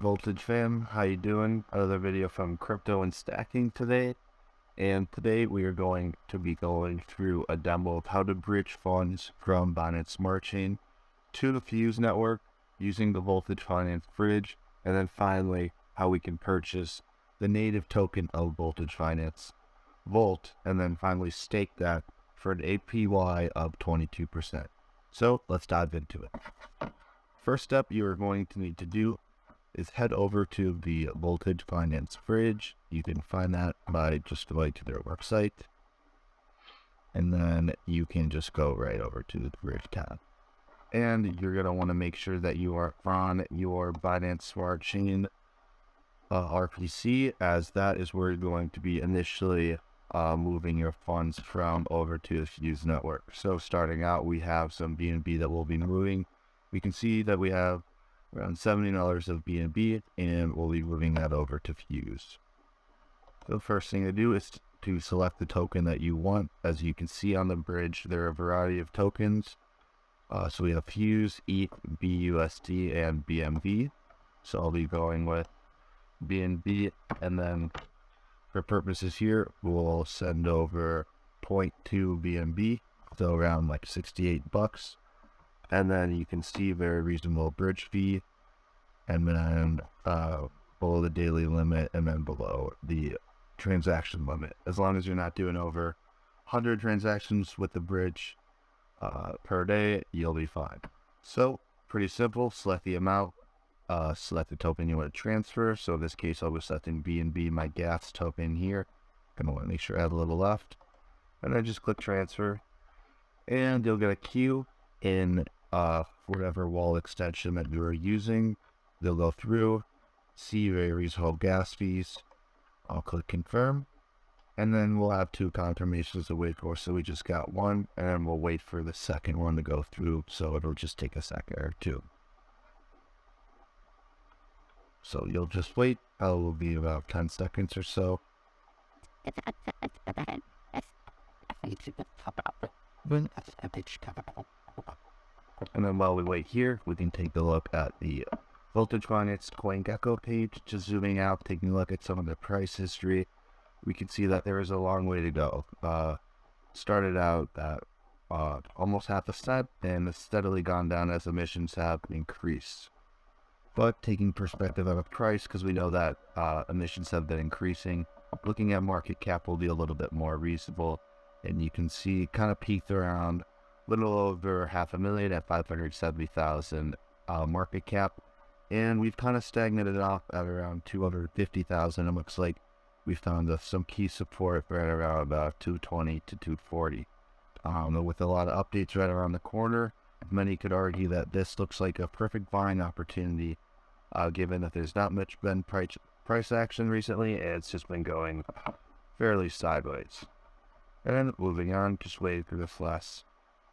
Voltage fam, how you doing? Another video from Crypto and Stacking today. And today we are going to be going through a demo of how to bridge funds from Binance Smart Chain to the Fuse network using the Voltage Finance bridge. And then finally, how we can purchase the native token of Voltage Finance, Volt, and then finally stake that for an APY of 22%. So let's dive into it. First step you are going to need to do is head over to the Voltage Finance bridge. You can find that by just going to their website, and then you can just go right over to the bridge tab. And you're going to want to make sure that you are on your Binance Smart Chain RPC, as that is where you're going to be initially moving your funds from over to the Fuse network. So starting out, we have some BNB that we'll be moving. We can see that we have around $70 of BNB, and we'll be moving that over to Fuse. So the first thing to do is to select the token that you want. As you can see on the bridge, there are a variety of tokens. So we have Fuse, ETH, BUSD, and BMV. So I'll be going with BNB, and then for purposes here, we'll send over 0.2 BNB, so around like 68 bucks. And then you can see very reasonable bridge fee, and then below the daily limit, and then below the transaction limit. As long as you're not doing over 100 transactions with the bridge per day, you'll be fine. So pretty simple. Select the amount, select the token you want to transfer. So in this case, I'll be selecting BNB, my gas token here. Gonna want to make sure I have a little left, and then just click transfer, and you'll get a queue in whatever wallet extension that you're using. They'll go through, see very reasonable gas fees. I'll click confirm, and then we'll have two confirmations to wait for. So we just got one, and then we'll wait for the second one to go through. So it'll just take a second or two. So you'll just wait. It'll be about 10 seconds or so. And then while we wait here, we can take a look at the Voltage Finance CoinGecko page. Just zooming out, taking a look at some of the price history, we can see that there is a long way to go. Started out at almost half a cent, and it's steadily gone down as emissions have increased. But taking perspective of a price, because we know that emissions have been increasing, looking at market cap will be a little bit more reasonable. And you can see it kind of peaked around little over $500,000 at 570,000 market cap, and we've kind of stagnated off at around 250,000. It looks like we found some key support right around 220 to 240. With a lot of updates right around the corner, many could argue that this looks like a perfect buying opportunity, given that there's not much been price action recently, and it's just been going fairly sideways. And moving on, just waiting for this last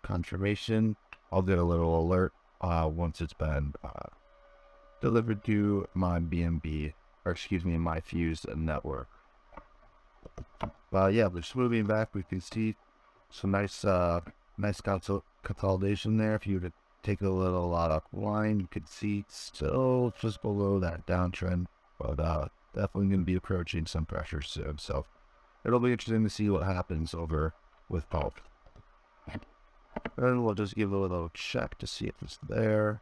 confirmation. I'll get a little alert once it's been delivered to my BNB, or excuse me, my Fuse network. Yeah, just moving back, we can see some nice consolidation there. If you were to take a little offline, you could see still just below that downtrend, but definitely going to be approaching some pressure soon. So it'll be interesting to see what happens over with both. And we'll just give a little check to see if it's there.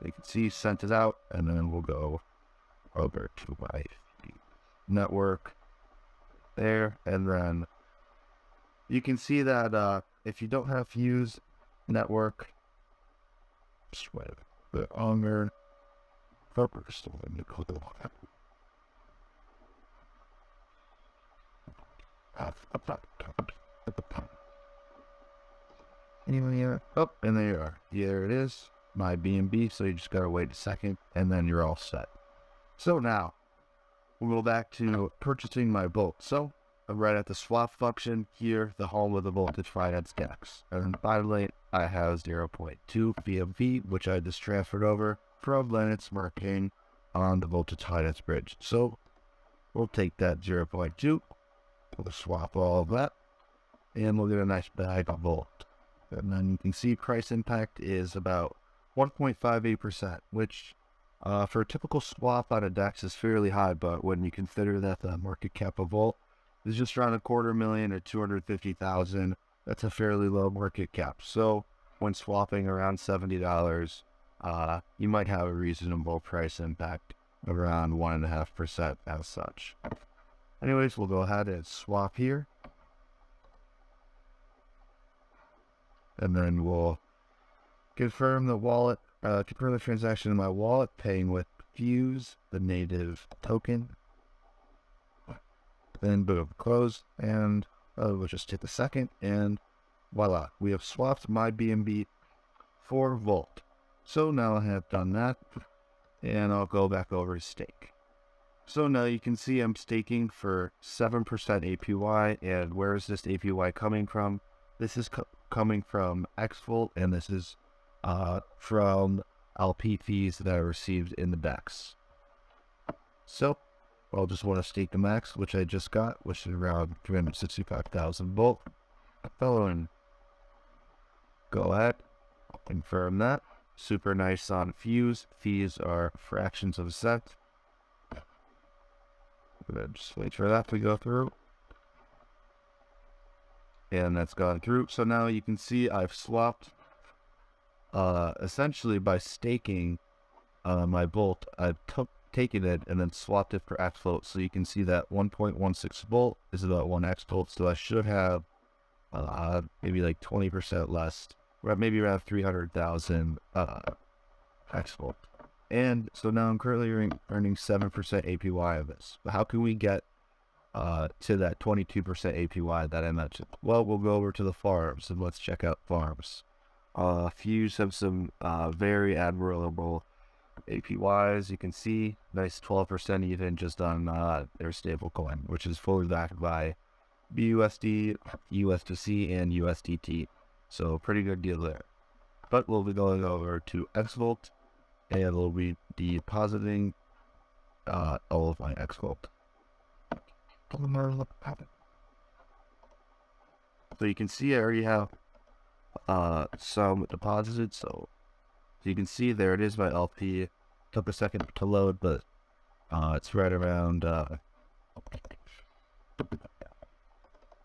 You can see sent it out, and then we'll go over to my network there, and then you can see that if you don't have Fuse network, just wait a bit longer. Anyway, oh, and there you are. Here it is, my BNB. So you just gotta wait a second, and then you're all set. So now we'll go back to purchasing my Volt. So I'm right at the swap function here, the home of the Voltage Finance DEX. And finally, I have 0.2 BMV, which I just transferred over from Binance Smart Chain on the Voltage Finance bridge. So we'll take that 0.2, we'll swap all of that, and we'll get a nice bag of Volt. And then you can see price impact is about 1.58%, which For a typical swap on a DEX is fairly high, but when you consider that the market cap of Volt is just around $250,000 or 250,000, that's a fairly low market cap. So when swapping around $70, you might have a reasonable price impact around 1.5% as such. Anyways, we'll go ahead and swap here. And then we'll confirm the wallet, confirm the transaction in my wallet, paying with Fuse, the native token. Then boom, close, and we'll just hit the second, and voila, we have swapped my BNB for Volt. So now I have done that, and I'll go back over to stake. So now you can see I'm staking for 7% APY, and where is this APY coming from? This is coming from XVolt, and this is from LP fees that I received in the DEX. So I'll just want to stake the max, which I just got, which is around 365,000 Volt. And go ahead, confirm that. Super nice on Fuse. Fees are fractions of a cent. Just wait for that to go through. And that's gone through. So now you can see I've swapped, essentially by staking my Volt, I've taken it and then swapped it for XVolt. So you can see that 1.16 Volt is about 1 XVolt. So I should have maybe like 20% less, maybe around 300,000 XVolt. And so now I'm currently earning 7% APY of this. But how can we get to that 22% APY that I mentioned? Well, we'll go over to the farms and let's check out farms. Fuse have some very admirable APYs. You can see nice 12% even just on their stable coin, which is fully backed by BUSD, USDC, and USDT. So pretty good deal there. But we'll be going over to XVolt, and we'll be depositing all of my XVolt. So you can see I already have some deposited. So you can see there it is, my LP. Took a second to load, but it's right around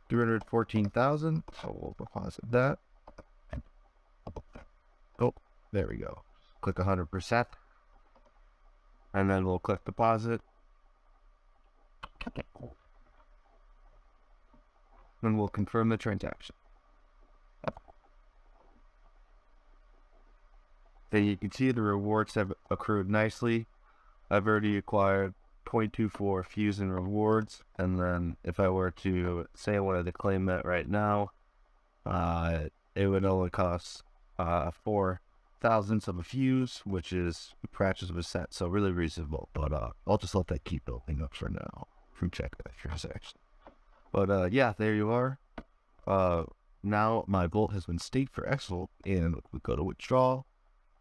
314,000. So we'll deposit that. Oh, there we go. Click 100%, and then we'll click deposit. Then we'll confirm the transaction. Then you can see the rewards have accrued nicely. I've already acquired 0.24 Fuse in rewards, and then if I were to say I wanted to claim that right now, it would only cost 4 thousandths of a Fuse, which is fractions of a cent, so really reasonable. But I'll just let that keep building up for now. From check that transaction. But yeah, there you are. Now my Volt has been staked for XVolt, and we go to withdraw.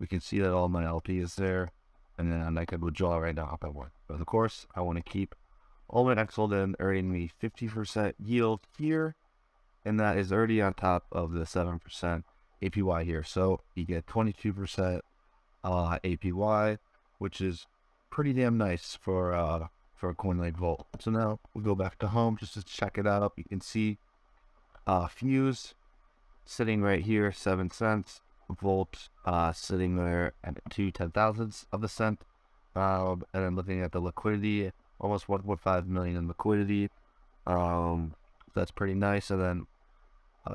We can see that all my LP is there, and then I can withdraw right now if I want. But of course, I want to keep all my XVolt and earning me 50% yield here, and that is already on top of the 7% APY here. So you get 22% APY, which is pretty damn nice for a coin like Volt. So now we'll go back to home just to check it out. You can see Fuse sitting right here, 7 cents. Volt sitting there at 2/10,000ths of a cent. And then looking at the liquidity, almost 1.5 million in liquidity. That's pretty nice. And then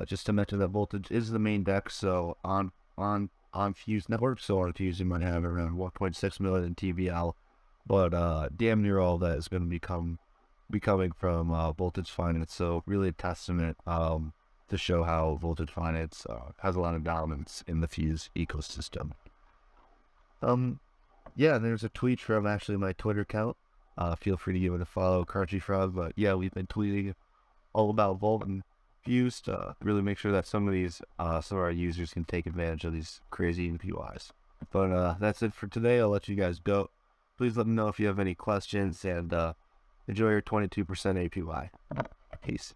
just to mention that Voltage is the main DEX, so on Fuse network, so on Fuse you might have around 1.6 million in TVL, but damn near all that is going to be coming from Voltage Finance. So really a testament to show how Voltage Finance has a lot of dominance in the Fuse ecosystem. Yeah, there's a tweet from actually my Twitter account. Feel free to give it a follow, Crunchy Frog. But yeah, we've been tweeting all about Volt and Fuse to really make sure that some of our users can take advantage of these crazy APYs. But that's it for today. I'll let you guys go. Please let me know if you have any questions, and enjoy your 22% APY. Peace.